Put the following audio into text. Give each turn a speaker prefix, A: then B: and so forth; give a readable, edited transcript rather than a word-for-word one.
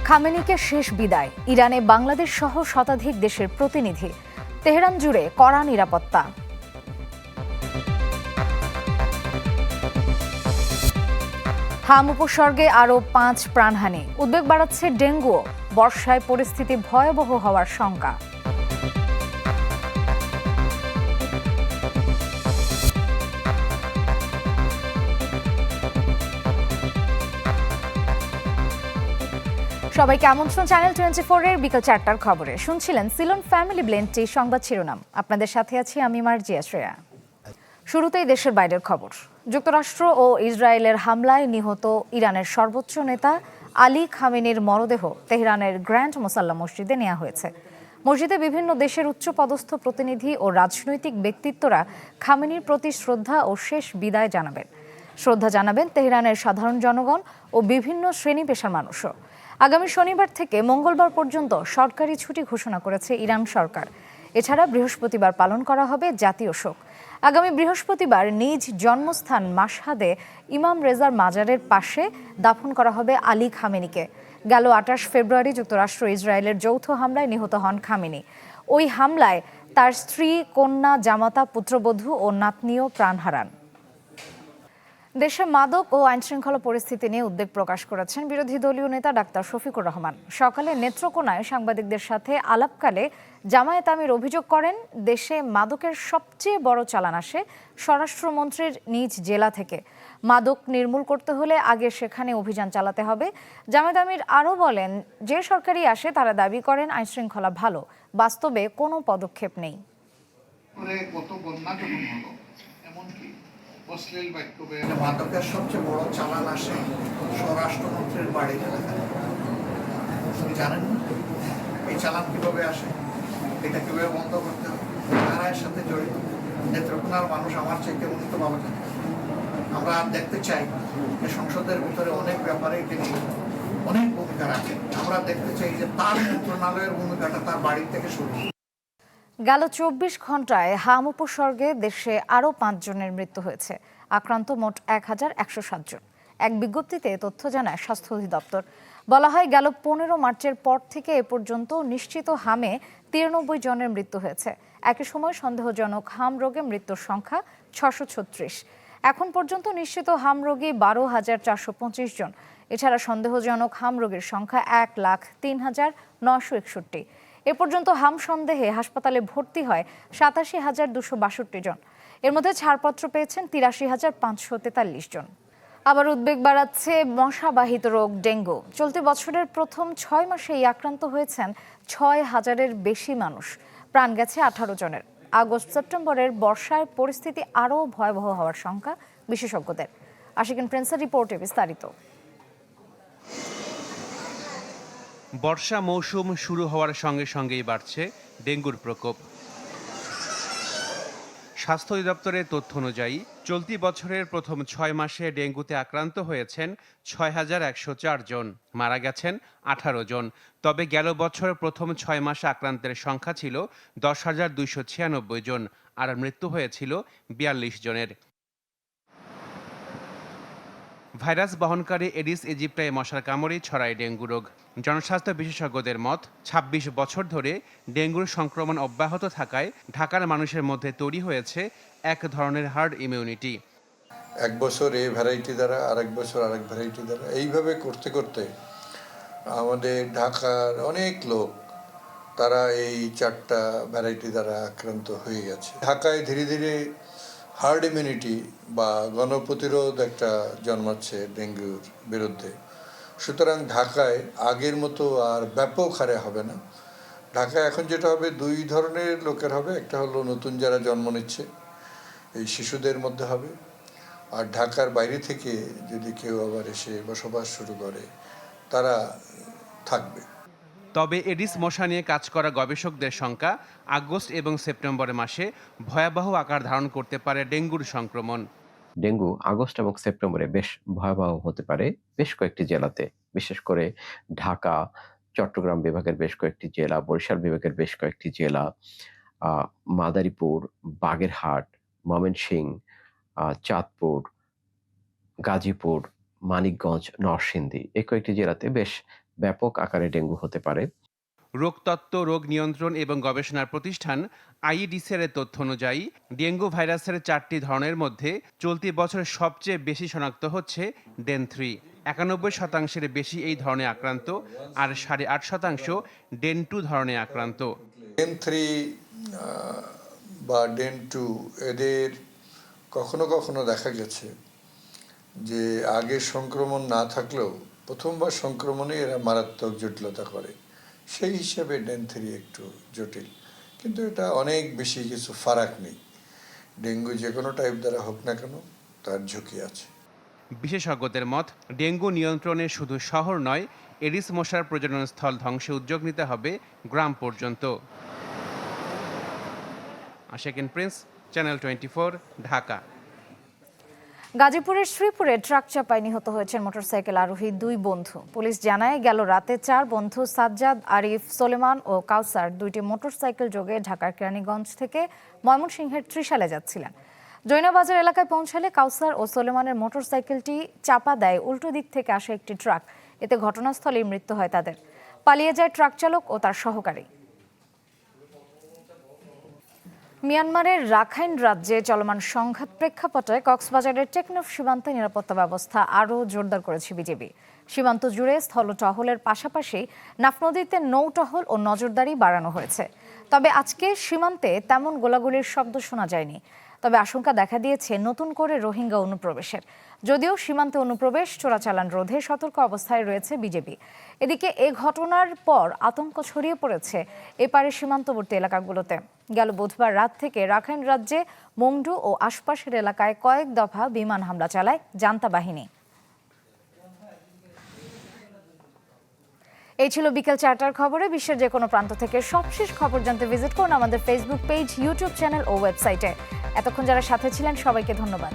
A: খামেনিকে শেষ বিদায়। ইরানে বাংলাদেশ সহ শতাধিক দেশের প্রতিনিধি। তেহরান জুড়ে কড়া নিরাপত্তা। হাম উপসর্গে আরও 5 প্রাণহানি। উদ্বেগ বাড়াচ্ছে ডেঙ্গুও। বর্ষায় পরিস্থিতি ভয়াবহ হওয়ার শঙ্কা। সবাইকে আমন্ত্রণ চ্যানেল 24 এর বিকেল 4টার খবরে। শুনছিলেন সিলন ফ্যামিলি ব্লেন্ডটি সংবাদ শিরোনাম। আপনাদের সাথে আছি আমি মার্জিয়া শ্রেয়া। শুরুতেই দেশের বাইরের খবর। যুক্তরাষ্ট্র ও ইসরায়েলের হামলায় নিহত ইরানের সর্বোচ্চ নেতা আলী খামেনির মরদেহ তেহরানের গ্র্যান্ড মোসাল্লা মসজিদে নেওয়া হয়েছে। মসজিদে বিভিন্ন দেশের উচ্চপদস্থ প্রতিনিধি ও রাজনৈতিক ব্যক্তিত্বরা খামেনির প্রতি শ্রদ্ধা ও শেষ বিদায় জানাবেন। শ্রদ্ধা জানাবেন তেহরানের সাধারণ জনগণ ও বিভিন্ন শ্রেণী পেশার মানুষও। আগামী শনিবার থেকে মঙ্গলবার পর্যন্ত সরকারি ছুটি ঘোষণা করেছে ইরান সরকার। এছাড়া বৃহস্পতিবার পালন করা হবে জাতীয় শোক। আগামী বৃহস্পতিবার নিজ জন্মস্থান মাশহাদে ইমাম রেজার মাজারের পাশে দাফন করা হবে আলী খামেনিকে। গেল 28 ফেব্রুয়ারি যুক্তরাষ্ট্র ইসরায়েলের যৌথ হামলায় নিহত হন খামেনি। ওই হামলায় তার স্ত্রী, কন্যা, জামাতা, পুত্রবধূ ও নাতনিও প্রাণ হারান। দেশে মাদক ও আইনশৃঙ্খলা পরিস্থিতি নিয়ে উদ্বেগ প্রকাশ করেছেন বিরোধী দলীয় নেতা ডাক্তার শফিকুর রহমান। সকালে নেত্রকোনায় সাংবাদিকদের সাথে আলাপকালে জামায়াত আমির অভিযোগ করেন, দেশে মাদকের সবচেয়ে বড় চালান আসে স্বরাষ্ট্রমন্ত্রীর নিজ জেলা থেকে। মাদক নির্মূল করতে হলে আগে সেখানে অভিযান চালাতে হবে। জামায়াত আমির আরও বলেন, যে সরকারই আসে তারা দাবি করেন আইনশৃঙ্খলা ভালো, বাস্তবে কোনো পদক্ষেপ নেই।
B: মাদকের সবচেয়ে বড় চালান আসে স্বরাষ্ট্রমন্ত্রীর বাড়ির এলাকায়। আপনি জানেন না এই চালান কিভাবে আসে, এটা কিভাবে বন্ধ করতে হবে, কারা এর সাথে জড়িত? নেত্রকোনার মানুষ আমার চাইতে উন্নত ভালো জানে। আমরা দেখতে চাই যে সংসদের ভিতরে অনেক ব্যাপারে তিনি অনেক ভূমিকা রাখেন। আমরা দেখতে চাই যে তার মন্ত্রণালয়ের ভূমিকাটা তার বাড়ির থেকে শুরু।
A: গেল 24 ঘন্টায় হাম উপসর্গে দেশে আরও 5 জনের মৃত্যু হয়েছে। আক্রান্ত মোট 1107 জন। এক বিজ্ঞপ্তিতে তথ্য জানায় স্বাস্থ্য অধিদপ্তর। বলা হয়, গেল 15 মার্চের পর থেকে এ পর্যন্ত নিশ্চিত হামে 93 জনের মৃত্যু হয়েছে। একই সময় সন্দেহজনক হাম রোগে মৃত্যুর সংখ্যা 636। এখন পর্যন্ত নিশ্চিত হাম রোগী 12,425 জন। এছাড়া সন্দেহজনক হাম রোগীর সংখ্যা 1,03,961। এ পর্যন্ত হাম সন্দেহে হাসপাতালে ভর্তি হয় 87,262 জন। এর মধ্যে ছাড়পত্র পেয়েছেন 83,543 জন। আবার উদ্বেগ বাড়াচ্ছে মশাবাহিত রোগ ডেঙ্গু। চলতি বছরের প্রথম 6 মাসেই আক্রান্ত হয়েছেন 6,000-এর বেশি মানুষ। প্রাণ গেছে 18 জনের। আগস্ট সেপ্টেম্বরের বর্ষায় পরিস্থিতি আরও ভয়াবহ হওয়ার শঙ্কা বিশেষজ্ঞদের। আশিকিন প্রিন্সের রিপোর্টে বিস্তারিত।
C: বর্ষা মৌসুম শুরু হওয়ার সঙ্গে সঙ্গেই বাড়ছে ডেঙ্গুর প্রকোপ। স্বাস্থ্য অধিদপ্তরের তথ্য অনুযায়ী চলতি বছরের প্রথম 6 মাসে ডেঙ্গুতে আক্রান্ত হয়েছেন 6,104 জন, মারা গেছেন 18 জন। তবে গেল বছর প্রথম 6 মাসে আক্রান্তের সংখ্যা ছিল 10,296 জন, আর মৃত্যু হয়েছিল 42 জনের। ভাইরাস বহনকারী এডিস ইজিপ্টাই মশার কামড়েই ছড়ায় ডেঙ্গু রোগ। জনস্বাস্থ্য বিশেষজ্ঞদের মত, 26 বছর ধরে ডেঙ্গুর সংক্রমণ অব্যাহত থাকায় ঢাকার মানুষের মধ্যে তৈরি হয়েছে এক ধরনের হার্ড ইমিউনিটি।
D: এক বছর এই ভ্যারাইটি দ্বারা, আরেক বছর আরেক ভ্যারাইটি দ্বারা, এইভাবে করতে করতে আমাদের ঢাকার অনেক লোক তারা এই 4টা ভ্যারাইটি দ্বারা আক্রান্ত হয়ে গেছে। ঢাকায় ধীরে ধীরে হার্ড ইমিউনিটি বা গণপ্রতিরোধ একটা জন্মাচ্ছে ডেঙ্গুর বিরুদ্ধে। সুতরাং ঢাকায় আগের মতো আর ব্যাপক হারে হবে না। ঢাকায় এখন যেটা হবে, 2 ধরনের লোকের হবে। একটা হলো নতুন যারা জন্ম নিচ্ছে, এই শিশুদের মধ্যে হবে। আর ঢাকার বাইরে থেকে যদি কেউ আবার এসে বসবাস শুরু করে, তারা থাকবে।
C: তবে এডিস মশা নিয়ে কাজ করা গবেষকদের সংখ্যা, আগস্ট এবং সেপ্টেম্বর মাসে ভয়াবহ আকার ধারণ করতে পারে ডেঙ্গুর সংক্রমণ।
E: ডেঙ্গু আগস্ট এবং সেপ্টেম্বরে বেশ ভয়াবহ হতে পারে বেশ কয়েকটি জেলাতে, বিশেষ করে ঢাকা, চট্টগ্রাম বিভাগের বেশ কয়েকটি জেলা, বরিশাল বিভাগের বেশ কয়েকটি জেলা, মাদারীপুর, বাগেরহাট, ময়মনসিংহ, চাঁদপুর, গাজীপুর, মানিকগঞ্জ, নরসিংদী, এই কয়েকটি জেলাতে বেশ ব্যাপক আকারে ডেঙ্গু হতে পারে।
C: রোগতত্ত্ব, রোগ নিয়ন্ত্রণ এবং গবেষণার প্রতিষ্ঠান আইইডিসিআর এর তথ্য অনুযায়ী ডেঙ্গু ভাইরাসের 4টি ধরনের মধ্যে চলতি বছর সবচেয়ে বেশি শনাক্ত হচ্ছে ডেন 3। 91% বেশি এই ধরনে আক্রান্ত, আর 8.5% ডেন 2 ধরনে আক্রান্ত।
D: ডেন 3 বা ডেন 2 এদের কখনো কখনো দেখা গেছে যে আগে সংক্রমণ না থাকলেও প্রথমবার সংক্রমণে এরা মারাত্মক জটিলতা করে। সেই হিসেবে ডেন 3 একটু জটিল, কিন্তু এটা অনেক বেশি কিছু ফারাক নেই। ডেঙ্গু যে কোনো টাইপ দ্বারা হোক না কেন তার ঝুঁকি আছে।
C: বিশেষজ্ঞদের মত, ডেঙ্গু নিয়ন্ত্রণে শুধু শহর নয়, এডিস মশার প্রজননস্থল ধ্বংসে উদ্যোগ নিতে হবে গ্রাম পর্যন্ত। আশাকিন প্রিন্স, চ্যানেল 24, ঢাকা।
A: গাজীপুরের শ্রীপুরে ট্রাক চাপায় নিহত হয়েছেন মোটরসাইকেল আরোহী 2 বন্ধু। পুলিশ জানায়, গেল রাতে 4 বন্ধু সাজ্জাদ, আরিফ, সোলেমান ও কাউসার 2টি মোটরসাইকেল যোগে ঢাকার কেরানীগঞ্জ থেকে ময়মনসিংহের ত্রিশালে যাচ্ছিলেন। জৈনাবাজার এলাকায় পৌঁছালে কাউসার ও সোলেমানের মোটরসাইকেলটি চাপা দেয় উল্টো দিক থেকে আসা একটি ট্রাক। এতে ঘটনাস্থলেই মৃত্যু হয় তাদের। পালিয়ে যায় ট্রাক চালক ও তার সহকারী। মিয়ানমারের রাখাইন রাজ্যে চলমান সংঘাত প্রেক্ষাপটে কক্সবাজারের টেকনাফ সীমান্তে নিরাপত্তা ব্যবস্থা আরও জোরদার করেছে বিজিবি। সীমান্ত জুড়ে স্থল টহলের পাশাপাশি নাফ নদীতে নৌ টহল ও নজরদারি বাড়ানো হয়েছে। তবে আজকে সীমান্তে তেমন গোলাগুলির শব্দ শোনা যায়নি। তবে আশঙ্কা দেখা দিয়েছে নতুন করে রোহিঙ্গা অনুপ্রবেশের। যদিও সীমান্তে অনুপ্রবেশ চোরাচালান রোধে সতর্ক অবস্থায় রয়েছে বিজেপি। এদিকে এ ঘটনার পর আতঙ্ক ছড়িয়ে পড়েছে এপারে সীমান্তবর্তী এলাকাগুলোতে। গেল বুধবার রাত থেকে রাখাইন রাজ্যে মংডু ও আশপাশের এলাকায় কয়েক দফা বিমান হামলা চালায় জান্তা বাহিনী। এই ছিল বিকেল 4টার খবরে। বিশ্বের যে কোনো প্রান্ত থেকে সবশেষ খবর জানতে ভিজিট করুন আমাদের ফেসবুক পেজ, ইউটিউব চ্যানেল ও ওয়েবসাইটে। এতক্ষণ যারা সাথে ছিলেন সবাইকে ধন্যবাদ।